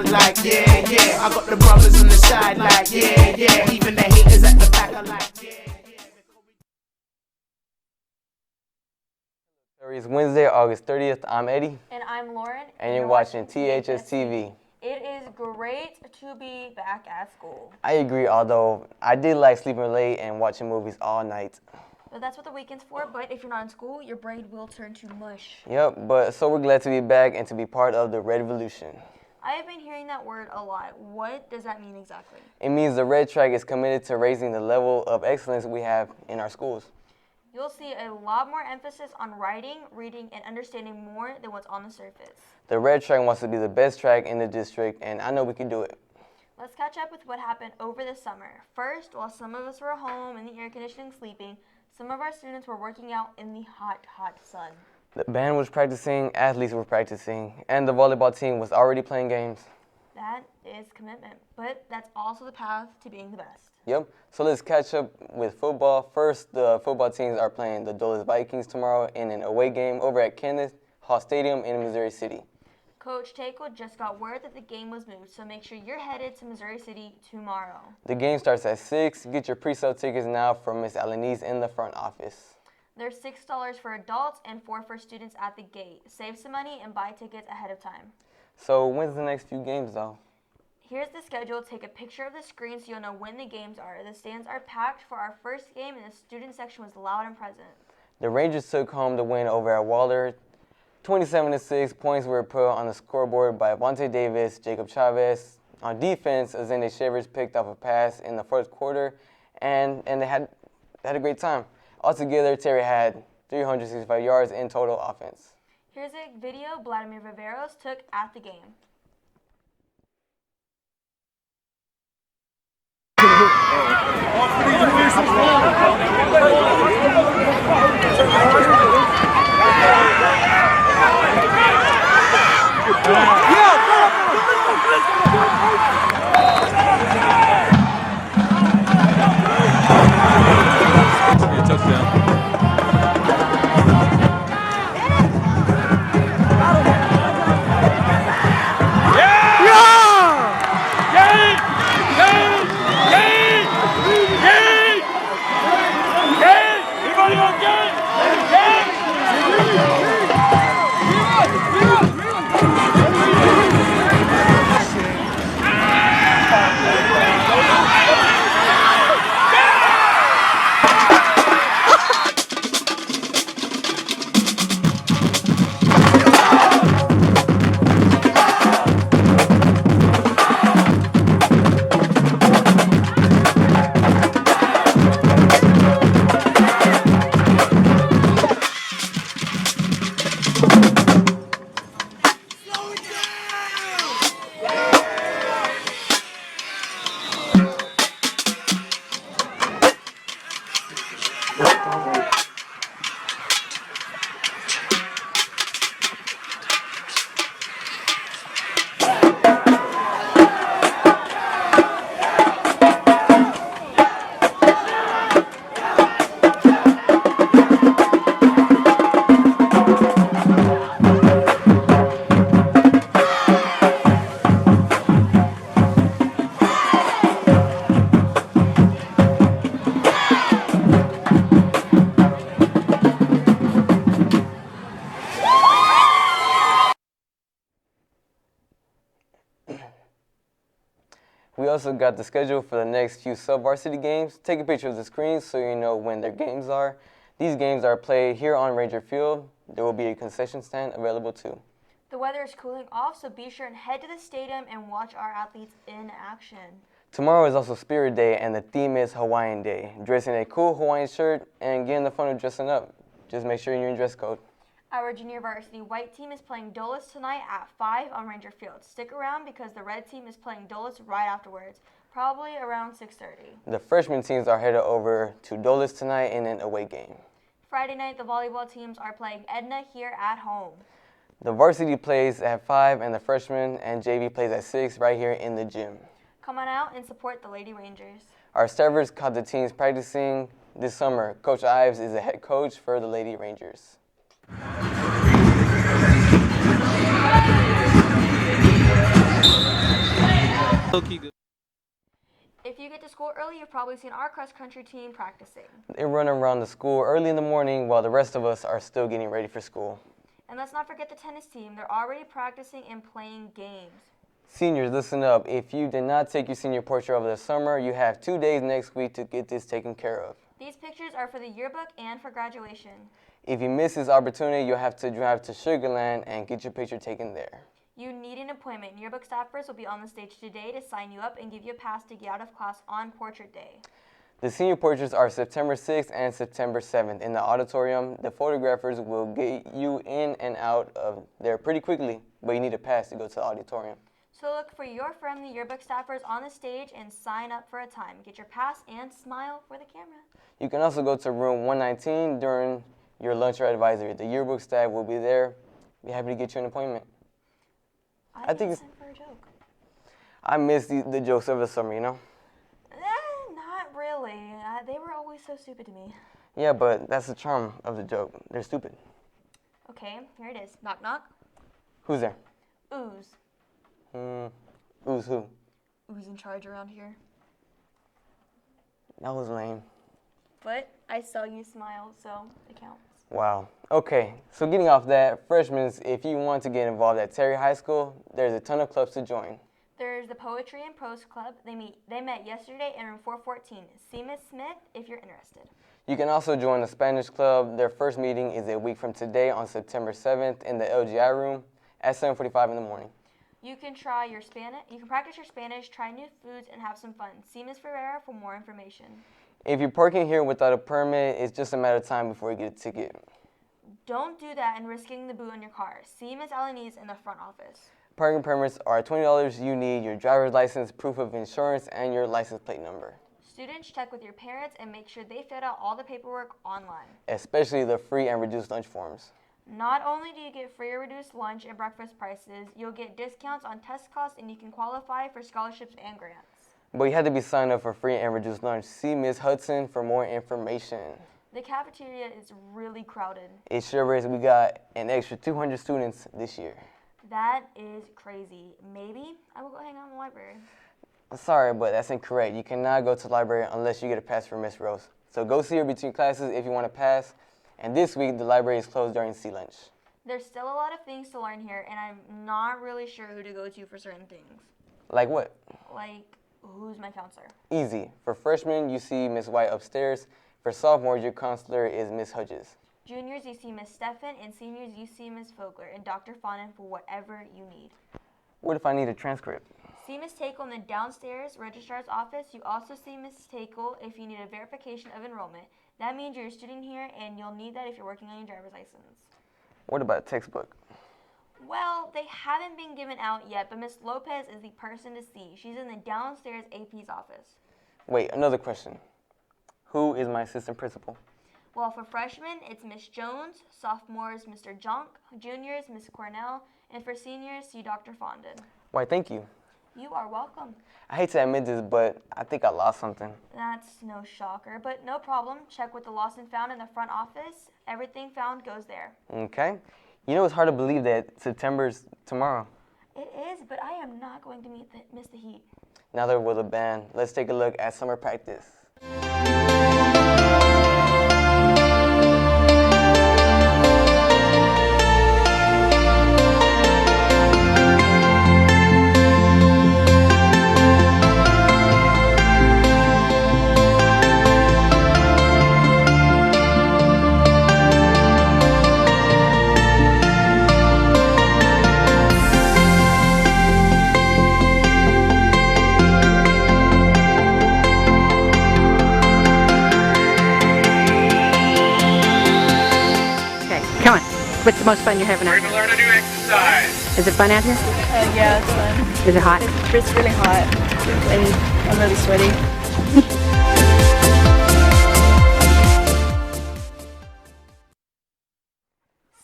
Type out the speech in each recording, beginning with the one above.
front like, yeah, yeah. I got the brothers on the side like, yeah, yeah. Even the haters at the back are like, yeah, yeah. It's Wednesday, August 30th. I'm Eddy. And I'm Lauren. And you're watching THS TV. It is great to be back at school. I agree, although I did like sleeping late and watching movies all night. But that's what the weekend's for, but if you're not in school, your brain will turn to mush. Yep, but so we're glad to be back and to be part of the Red Revolution. I have been hearing that word a lot. What does that mean exactly? It means the Red Track is committed to raising the level of excellence we have in our schools. You'll see a lot more emphasis on writing, reading, and understanding more than what's on the surface. The Red Track wants to be the best track in the district, and I know we can do it. Let's catch up with what happened over the summer. First, while some of us were home in the air conditioning sleeping, some of our students were working out in the hot, hot sun. The band was practicing, athletes were practicing, and the volleyball team was already playing games. That is commitment, but that's also the path to being the best. Yep, so let's catch up with football. First, the football teams are playing the Dulles Vikings tomorrow in an away game over at Kenneth Hall Stadium in Missouri City. Coach Tako just got word that the game was moved, so make sure you're headed to Missouri City tomorrow. The game starts at 6. Get your pre-sale tickets now from Miss Alanese in the front office. There's $6 for adults and $4 for students at the gate. Save some money and buy tickets ahead of time. So when's the next few games though? Here's the schedule. Take a picture of the screen so you'll know when the games are. The stands are packed for our first game and the student section was loud and present. The Rangers took home the win over at Waller. 27-6 points were put on the scoreboard by Vontae Davis, Jacob Chavez. On defense, Azende Shivers picked up a pass in the first quarter, and they had a great time. Altogether, Terry had 365 yards in total offense. Here's a video Vladimir Viveros took at the game. We also got the schedule for the next few sub-varsity games. Take a picture of the screen so you know when their games are. These games are played here on Ranger Field. There will be a concession stand available too. The weather is cooling off, so be sure and head to the stadium and watch our athletes in action. Tomorrow is also Spirit Day, and the theme is Hawaiian Day. Dress in a cool Hawaiian shirt and get in the fun of dressing up. Just make sure you're in dress code. Our junior varsity white team is playing Dulles tonight at 5 on Ranger Field. Stick around because the red team is playing Dulles right afterwards, probably around 6:30. The freshman teams are headed over to Dulles tonight in an away game. Friday night, the volleyball teams are playing Edna here at home. The varsity plays at 5 and the freshman and JV plays at 6 right here in the gym. Come on out and support the Lady Rangers. Our servers caught the teams practicing this summer. Coach Ives is the head coach for the Lady Rangers. get to school early, you've probably seen our cross-country team practicing. They run around the school early in the morning while the rest of us are still getting ready for school. And let's not forget the tennis team. They're already practicing and playing games. Seniors, listen up. If you did not take your senior portrait over the summer, you have 2 days next week to get this taken care of. These pictures are for the yearbook and for graduation. If you miss this opportunity, you'll have to drive to Sugar Land and get your picture taken there. You need an appointment. Yearbook staffers will be on the stage today to sign you up and give you a pass to get out of class on Portrait Day. The senior portraits are September 6th and September 7th in the auditorium. The photographers will get you in and out of there pretty quickly, but you need a pass to go to the auditorium. So look for your friendly yearbook staffers on the stage and sign up for a time. Get your pass and smile for the camera. You can also go to room 119 during your lunch or advisory. The yearbook staff will be there. Be happy to get you an appointment. I think it's time for a joke. I miss the jokes of the summer, you know? Not really. They were always so stupid to me. Yeah, but that's the charm of the joke. They're stupid. Okay, here it is. Knock, knock. Who's there? Ooze. Who's who? Who's in charge around here? That was lame. But I saw you smile, so it counts. Wow. Okay, so getting off that, freshmen, if you want to get involved at Terry High School, there's a ton of clubs to join. There's the Poetry and Prose Club. They met yesterday in room 414. See Miss Smith if you're interested. You can also join the Spanish Club. Their first meeting is a week from today on September 7th in the LGI room at 7:45 in the morning. You can try your Spanish. You can practice your Spanish, try new foods, and have some fun. See Ms. Ferreira for more information. If you're parking here without a permit, it's just a matter of time before you get a ticket. Don't do that and risk getting the boot on your car. See Ms. Alanis in the front office. Parking permits are $20. You need your driver's license, proof of insurance, and your license plate number. Students, check with your parents and make sure they fill out all the paperwork online. Especially the free and reduced lunch forms. Not only do you get free or reduced lunch and breakfast prices, you'll get discounts on test costs and you can qualify for scholarships and grants. But you have to be signed up for free and reduced lunch. See Ms. Hudson for more information. The cafeteria is really crowded. It sure is. We got an extra 200 students this year. That is crazy. Maybe I will go hang out in the library. Sorry, but that's incorrect. You cannot go to the library unless you get a pass from Miss Rose. So go see her between classes if you want a pass. And this week, the library is closed during sea lunch. There's still a lot of things to learn here, and I'm not really sure who to go to for certain things. Like what? Like, who's my counselor? Easy. For freshmen, you see Miss White upstairs. For sophomores, your counselor is Miss Hudges. Juniors, you see Miss Steffen, and seniors, you see Miss Vogler and Dr. Fonden for whatever you need. What if I need a transcript? See Miss Takel in the downstairs registrar's office. You also see Miss Takel if you need a verification of enrollment. That means you're a student here, and you'll need that if you're working on your driver's license. What about a textbook? Well, they haven't been given out yet, but Miss Lopez is the person to see. She's in the downstairs AP's office. Wait, another question. Who is my assistant principal? Well, for freshmen, it's Miss Jones. Sophomores, Mr. Junk. Juniors, Miss Cornell. And for seniors, see Dr. Fonden. Why, thank you. You are welcome. I hate to admit this, but I think I lost something. That's no shocker, but no problem. Check with the lost and found in the front office. Everything found goes there. Okay. You know, it's hard to believe that September's tomorrow. It is, but I am not going to miss the heat. Neither will the band. Let's take a look at summer practice. Come on. What's the most fun you're having out We're here? going to learn a new exercise. Is it fun out here? Yeah, it's fun. Is it hot? It's really hot and I'm really sweaty.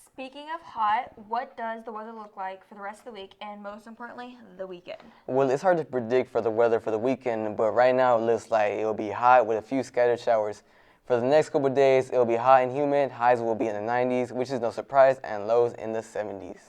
Speaking of hot, what does the weather look like for the rest of the week and most importantly, the weekend? Well, it's hard to predict for the weather for the weekend, but right now it looks like it will be hot with a few scattered showers. For the next couple of days, it will be hot and humid. Highs will be in the 90s, which is no surprise, and lows in the 70s.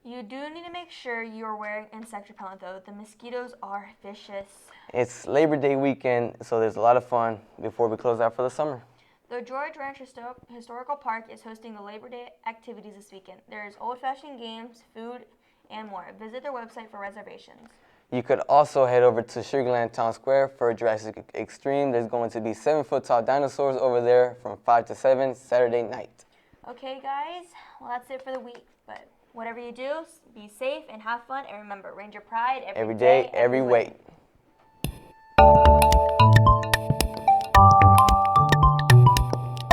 You do need to make sure you're wearing insect repellent though. The mosquitoes are vicious. It's Labor Day weekend, so there's a lot of fun before we close out for the summer. The George Ranch Historical Park is hosting the Labor Day activities this weekend. There's old-fashioned games, food, and more. Visit their website for reservations. You could also head over to Sugarland Town Square for Jurassic Extreme. There's going to be 7-foot tall dinosaurs over there from 5 to 7 Saturday night. Okay, guys, well, that's it for the week. But whatever you do, be safe and have fun. And remember, Ranger Pride Every day, every weight.